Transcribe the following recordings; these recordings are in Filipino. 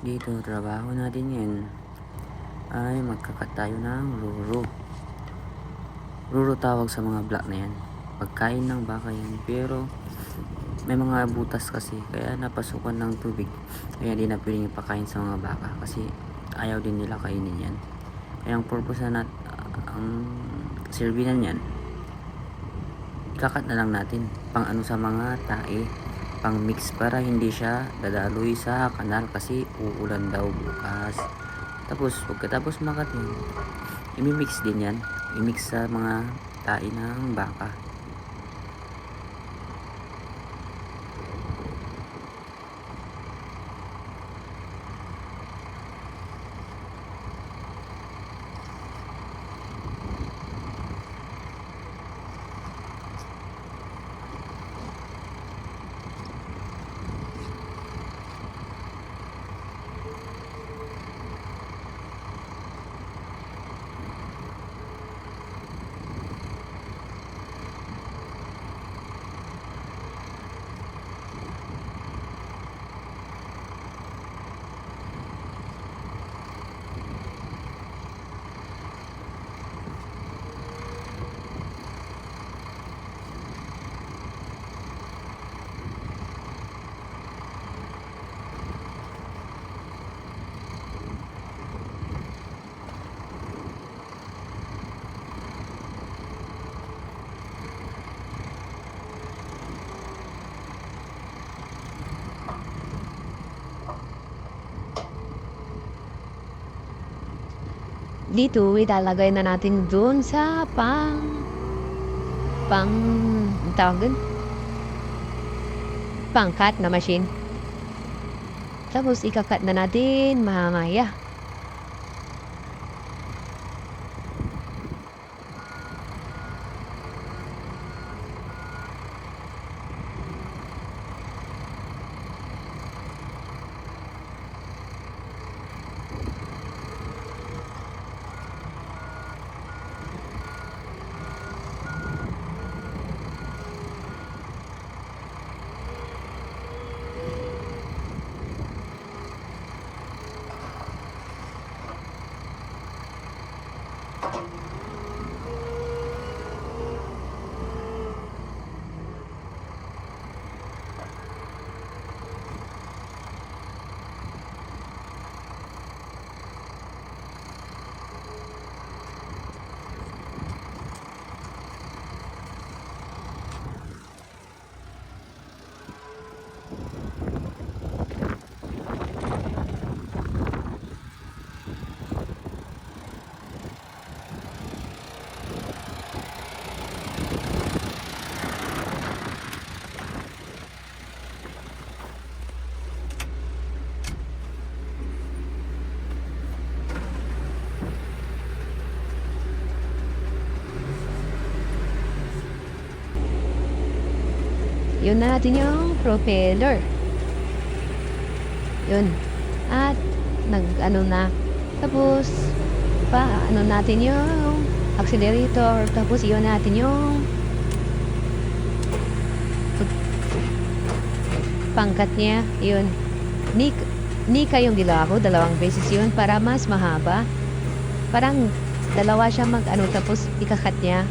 Dito, trabaho natin yan ay magkakat tayo ng ruro. Ruro tawag sa mga black na yan. Pagkain ng baka yan. Pero may mga butas kasi, kaya napasukan ng tubig. Kaya di na pwedeng ipakain sa mga baka kasi ayaw din nila kainin yan. Kaya ang purpose na ang servinan yan, kakat na lang natin pang ano sa mga tae, pang mix para hindi siya dadaloy sa kanal kasi uulan daw bukas. Tapos pagkatapos makatin, imimix din yan, imix sa mga tae ng baka. Dito, ilalagay na natin dun sa tawag dun? Pang-cut na machine. Tapos, ikakat na natin mamaya. Yun na natin yung propeller. Yun. At nag-ano na. Tapos, ano natin yung accelerator. Tapos, yun natin yung pangkat niya. Yun. Nika yung ginawa ko. 2 beses yun para mas mahaba. Parang 2 siya mag-ano. Tapos, ikakat niya.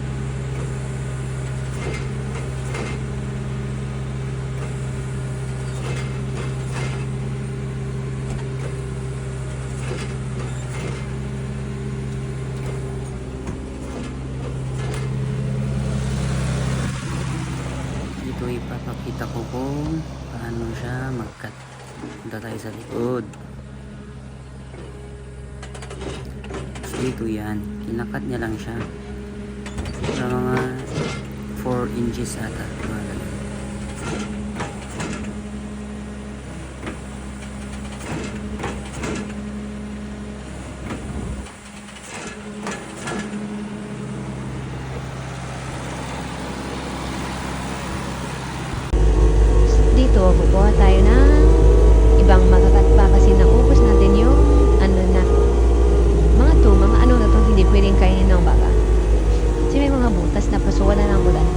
Dito ipapakita ko kung paano siya mag-cut. Punta tayo sa likod. So, dito yan, kinakat niya lang siya sa mga 4 inches ata, mga ganun. Dito, kukuha tayo ng ibang makakat pa kasi naubos natin yung mga ano na to hindi pwedeng kainin ng baka kasi may mga butas na pasukan na ng ulan.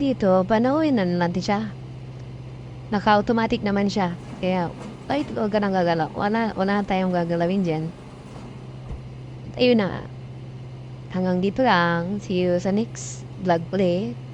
dito, panoorin na natin siya. Naka-automatic naman siya. Kaya, kahit huwag ka nang gagalaw. Wala tayong gagalawin dyan. At ayun na. Hanggang dito lang. See you sa next vlog ulit.